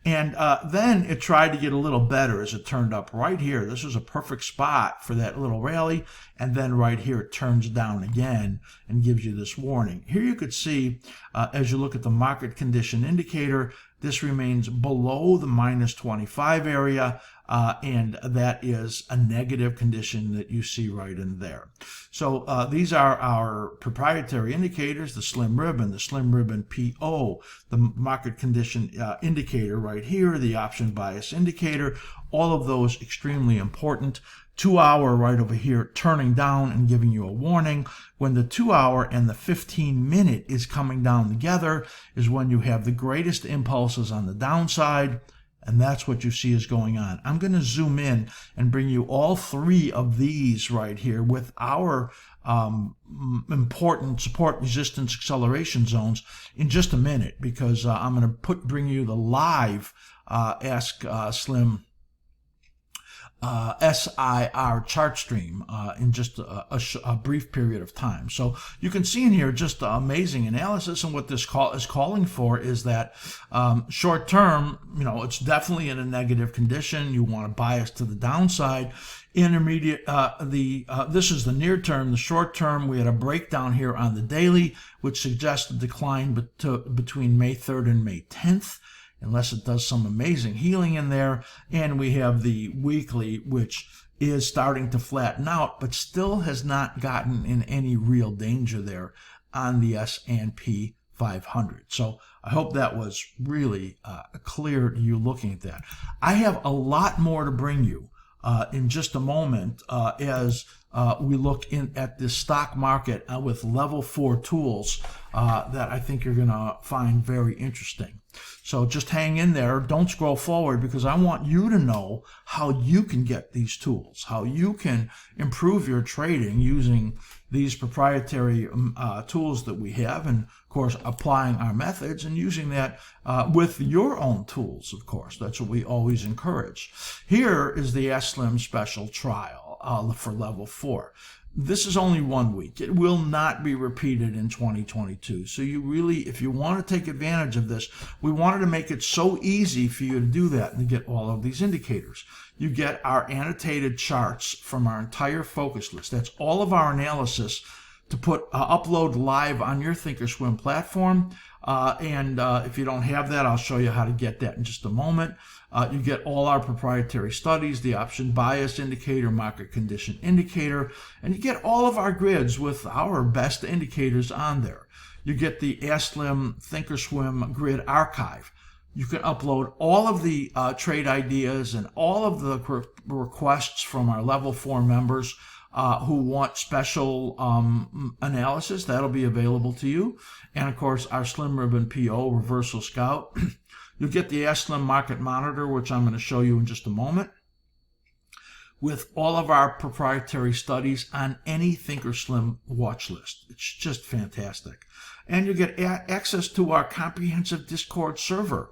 And then it tried to get a little better as it turned up right here. This was a perfect spot for that little rally. And then right here it turns down again and gives you this warning. Here you could see as you look at the market condition indicator, this remains below the minus 25 area, and that is a negative condition that you see right in there. So these are our proprietary indicators, the slim ribbon PO, the market condition indicator right here, the option bias indicator, all of those extremely important. 2-hour right over here turning down and giving you a warning. When the 2-hour and the 15-minute is coming down together is when you have the greatest impulses on the downside, and that's what you see is going on. I'm going to zoom in and bring you all 3 of these right here with our important support, resistance, acceleration zones in just a minute, because I'm going to bring you the live askSlim SIR chart stream in just a brief period of time. So you can see in here just amazing analysis, and what this is calling for is that short term, it's definitely in a negative condition. You want to bias to the downside. Intermediate, this is the near term. The short term, we had a breakdown here on the daily, which suggests a decline between May 3rd and May 10th. Unless it does some amazing healing in there. And we have the weekly, which is starting to flatten out, but still has not gotten in any real danger there on the S&P 500. So I hope that was really clear to you looking at that. I have a lot more to bring you in just a moment as we look at this stock market with level 4 tools that I think you're going to find very interesting. So just hang in there. Don't scroll forward, because I want you to know how you can get these tools, how you can improve your trading using these proprietary tools that we have, and of course applying our methods and using that with your own tools, of course. That's what we always encourage. Here is the askSlim special trial for level 4. This is only 1 week. It will not be repeated in 2022. So you really, if you want to take advantage of this, we wanted to make it so easy for you to do that and to get all of these indicators. You get our annotated charts from our entire focus list. That's all of our analysis to upload live on your Thinkorswim platform. If you don't have that, I'll show you how to get that in just a moment. You get all our proprietary studies, the option bias indicator, market condition indicator, and you get all of our grids with our best indicators on there. You get the askSlim Thinkorswim grid archive. You can upload all of the trade ideas and all of the requests from our level 4 members who want special analysis. That'll be available to you. And of course, our slim ribbon PO reversal scout. You'll get the askSlim market monitor, which I'm going to show you in just a moment. with all of our proprietary studies on any Thinkorswim watch list. It's just fantastic. And you get access to our comprehensive Discord server,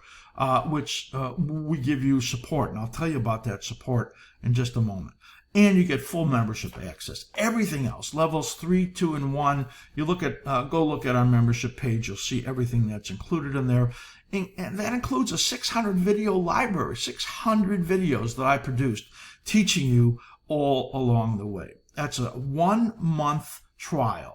which we give you support. And I'll tell you about that support in just a moment. And you get full membership access. Everything else, levels 3, 2, and 1. You look at, go look at our membership page. You'll see everything that's included in there. And that includes a 600 video library, 600 videos that I produced teaching you all along the way. That's a 1-month trial.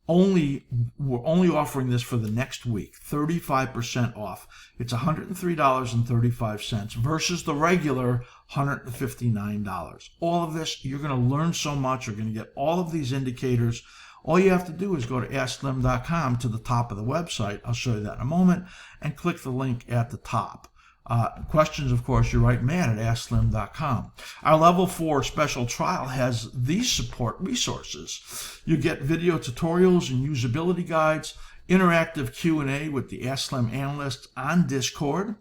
We're only offering this for the next week, 35% off. It's $103.35 versus the regular $159. All of this, you're going to learn so much. You're going to get all of these indicators. All you have to do is go to askSlim.com to the top of the website. I'll show you that in a moment, and click the link at the top. Questions, of course, you write Matt at askSlim.com. Our level 4 special trial has these support resources. You get video tutorials and usability guides, interactive Q&A with the askSlim analysts on Discord,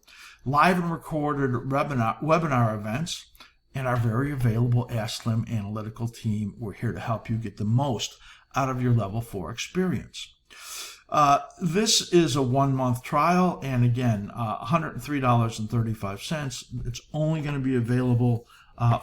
live and recorded webinar events, and our very available askSlim analytical team. We're here to help you get the most out of your level 4 experience. This is a 1-month trial, and again, $103.35. It's only going to be available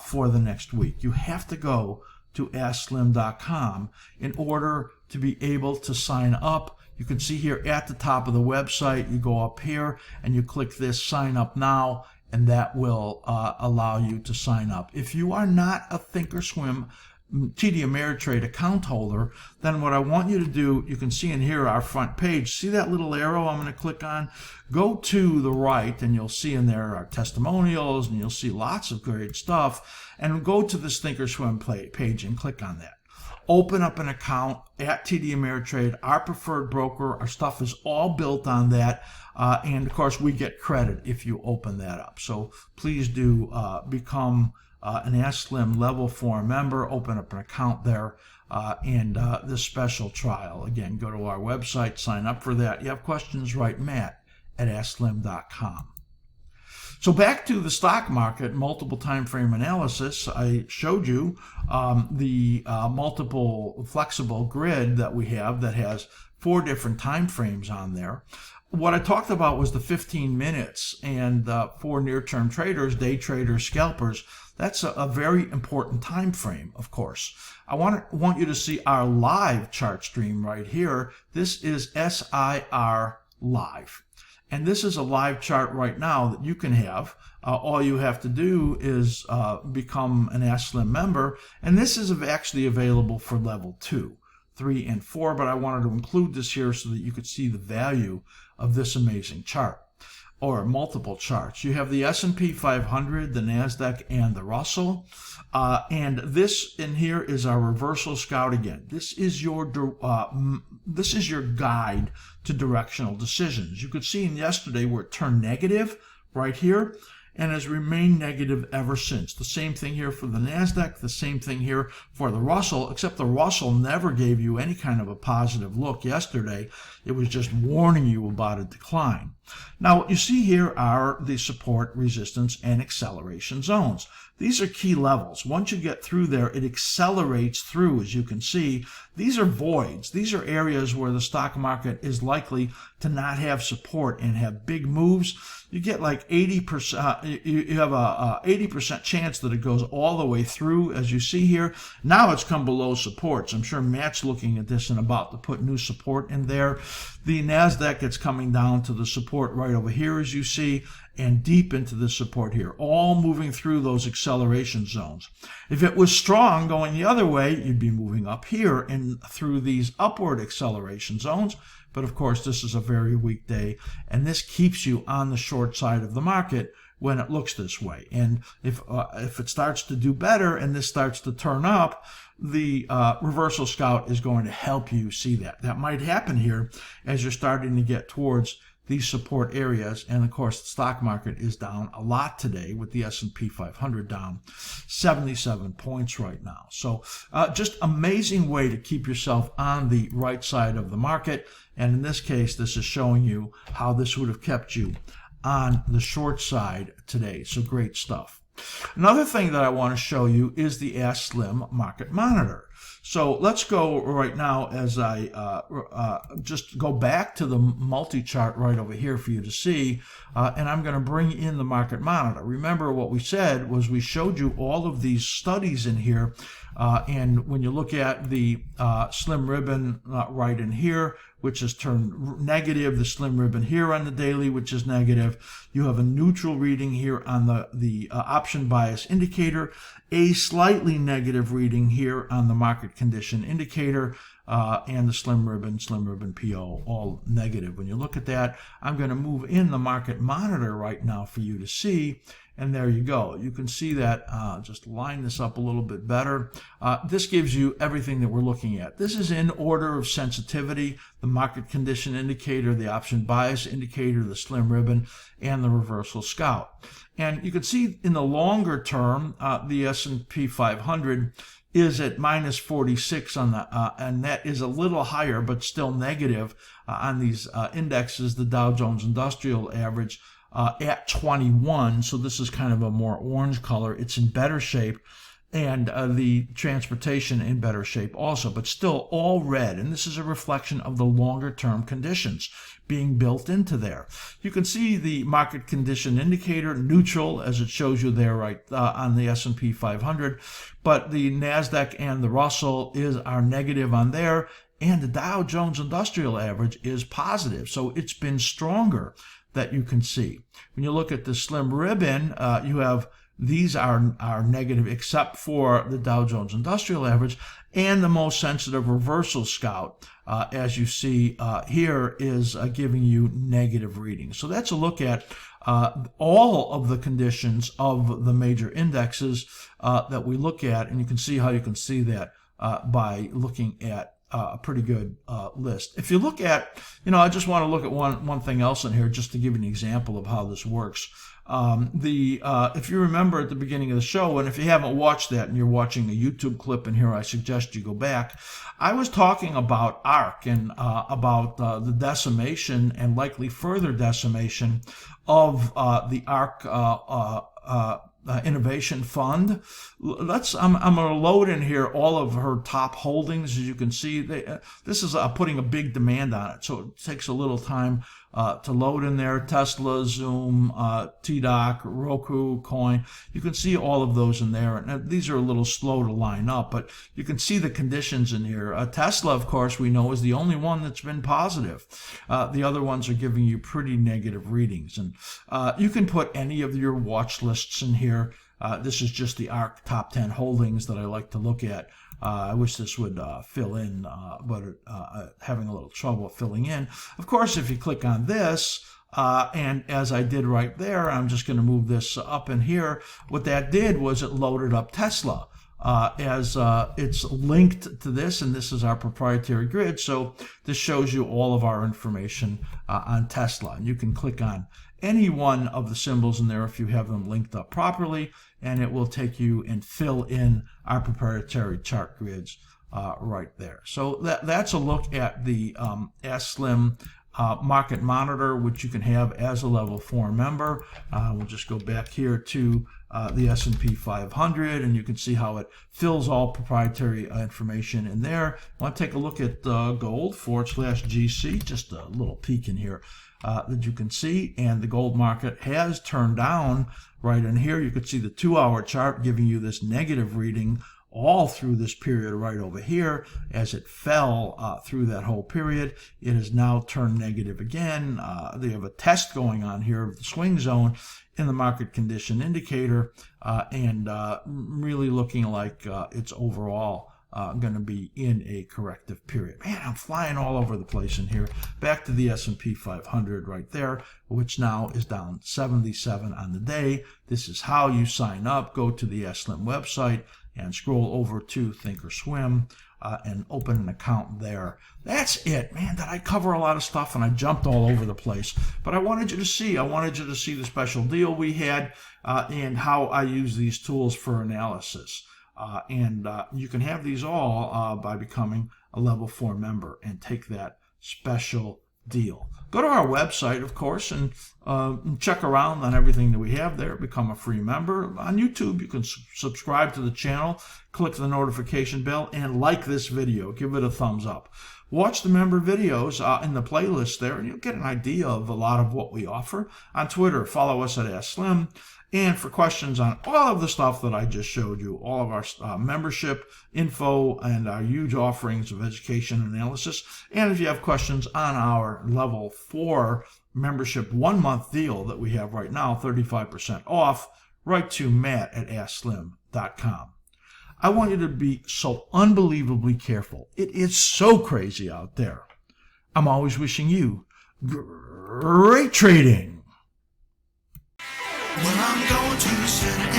for the next week. You have to go to askSlim.com in order to be able to sign up. You can see here at the top of the website, you go up here and you click this sign up now, and that will allow you to sign up. If you are not a Thinkorswim TD Ameritrade account holder, then what I want you to do, you can see in here our front page, see that little arrow I'm going to click on? Go to the right and you'll see in there our testimonials, and you'll see lots of great stuff, and go to this Thinkorswim page and click on that. Open up an account at TD Ameritrade, our preferred broker. Our stuff is all built on that, and of course we get credit if you open that up. So please do become an askSlim level 4 member, open up an account there, and this special trial. Again, go to our website, sign up for that. You have questions, write Matt at askSlim.com. So back to the stock market, multiple time frame analysis. I showed you the multiple flexible grid that we have that has 4 different time frames on there. What I talked about was the 15 minutes, and for near-term traders, day traders, scalpers, that's a very important time frame, of course. I want you to see our live chart stream right here. This is SIR Live. And this is a live chart right now that you can have. All you have to do is become an askSlim member. And this is actually available for level 2, 3, and 4. But I wanted to include this here so that you could see the value of this amazing chart, or multiple charts. You have the S&P 500, the NASDAQ, and the Russell. And this in here is our reversal scout again. This is your guide to directional decisions. You could see in yesterday where it turned negative right here, and has remained negative ever since. The same thing here for the NASDAQ, the same thing here for the Russell, except the Russell never gave you any kind of a positive look yesterday. It was just warning you about a decline. Now, what you see here are the support, resistance, and acceleration zones. These are key levels. Once you get through there, it accelerates through, as you can see. These are voids. These are areas where the stock market is likely to not have support and have big moves. You get like 80%, you have a 80% chance that it goes all the way through, as you see here. Now it's come below supports. I'm sure Matt's looking at this and about to put new support in there. The NASDAQ is coming down to the support right over here, as you see, and deep into the support here, all moving through those acceleration zones. If it was strong going the other way, you'd be moving up here and through these upward acceleration zones. But of course, this is a very weak day, and this keeps you on the short side of the market when it looks this way. And if it starts to do better and this starts to turn up, the reversal scout is going to help you see that. That might happen here as you're starting to get towards these support areas. And of course, the stock market is down a lot today, with the S&P 500 down 77 points right now. So just amazing way to keep yourself on the right side of the market. And in this case, this is showing you how this would have kept you on the short side today. So great stuff. Another thing that I want to show you is the askSlim Market Monitor. So let's go right now as I just go back to the multi-chart right over here for you to see, and I'm going to bring in the Market Monitor. Remember what we said was we showed you all of these studies in here, and when you look at the slim ribbon right in here, which is turned negative, the slim ribbon here on the daily, which is negative. You have a neutral reading here on the option bias indicator, a slightly negative reading here on the market condition indicator, and the slim ribbon PO, all negative. When you look at that, I'm going to move in the market monitor right now for you to see. And there you go. You can see that, just line this up a little bit better. This gives you everything that we're looking at. This is in order of sensitivity: the market condition indicator, the option bias indicator, the slim ribbon, and the reversal scout. And you can see in the longer term, the S&P 500 is at minus 46 on the, and that is a little higher, but still negative on these indexes. The Dow Jones Industrial Average at 21, so this is kind of a more orange color. It's in better shape, and the transportation in better shape also, but still all red. And this is a reflection of the longer term conditions being built into there. You can see the market condition indicator neutral, as it shows you there right on the S&P 500, but the NASDAQ and the Russell are negative on there, and the Dow Jones Industrial Average is positive. So it's been stronger, that you can see. When you look at the slim ribbon, you have these are negative except for the Dow Jones Industrial Average, and the most sensitive reversal scout, as you see here, is giving you negative readings. So that's a look at all of the conditions of the major indexes that we look at, and you can see how you can see that by looking at a pretty good list. If you look at, I just want to look at one thing else in here just to give you an example of how this works. If you remember at the beginning of the show, and if you haven't watched that and you're watching a YouTube clip in here, I suggest you go back. I was talking about ARK and about the decimation and likely further decimation of the ARK Innovation Fund. I'm going to load in here all of her top holdings. As you can see, this is putting a big demand on it, so it takes a little time to load in there. Tesla, Zoom, TDOC, Roku, Coin. You can see all of those in there. And these are a little slow to line up, but you can see the conditions in here. Tesla, of course, we know is the only one that's been positive. The other ones are giving you pretty negative readings. And you can put any of your watch lists in here. This is just the ARK top 10 holdings that I like to look at. I wish this would fill in, but having a little trouble filling in. Of course, if you click on this, and as I did right there, I'm just going to move this up in here. What that did was it loaded up Tesla. As it's linked to this, and this is our proprietary grid, so this shows you all of our information on Tesla. And you can click on any one of the symbols in there if you have them linked up properly, and it will take you and fill in our proprietary chart grids right there. So that's a look at the askSlim Market Monitor, which you can have as a level 4 member. We'll just go back here to the S&P 500, and you can see how it fills all proprietary information in there. I want to take a look at gold/GC, just a little peek in here that you can see, and the gold market has turned down right in here. You can see the 2-hour chart giving you this negative reading all through this period right over here. As it fell through that whole period, it has now turned negative again. They have a test going on here of the swing zone in the market condition indicator, and really looking like it's overall going to be in a corrective period. Man, I'm flying all over the place in here. Back to the S&P 500 right there, which now is down 77 on the day. This is how you sign up. Go to the askSlim website and scroll over to Thinkorswim and open an account there. That's it, man. Did I cover a lot of stuff and I jumped all over the place? But I wanted you to see the special deal we had and how I use these tools for analysis. And you can have these all by becoming a level 4 member and take that special deal. Go to our website, of course, and check around on everything that we have there. Become a free member. On YouTube, you can subscribe to the channel, click the notification bell, and like this video. Give it a thumbs up. Watch the member videos in the playlist there, and you'll get an idea of a lot of what we offer. On Twitter, follow us at askSlim. And for questions on all of the stuff that I just showed you, all of our membership info and our huge offerings of education and analysis, and if you have questions on our level 4 membership 1-month deal that we have right now, 35% off, write to Matt at askSlim.com. I want you to be so unbelievably careful. It is so crazy out there. I'm always wishing you great trading. Well, I'm going to the city.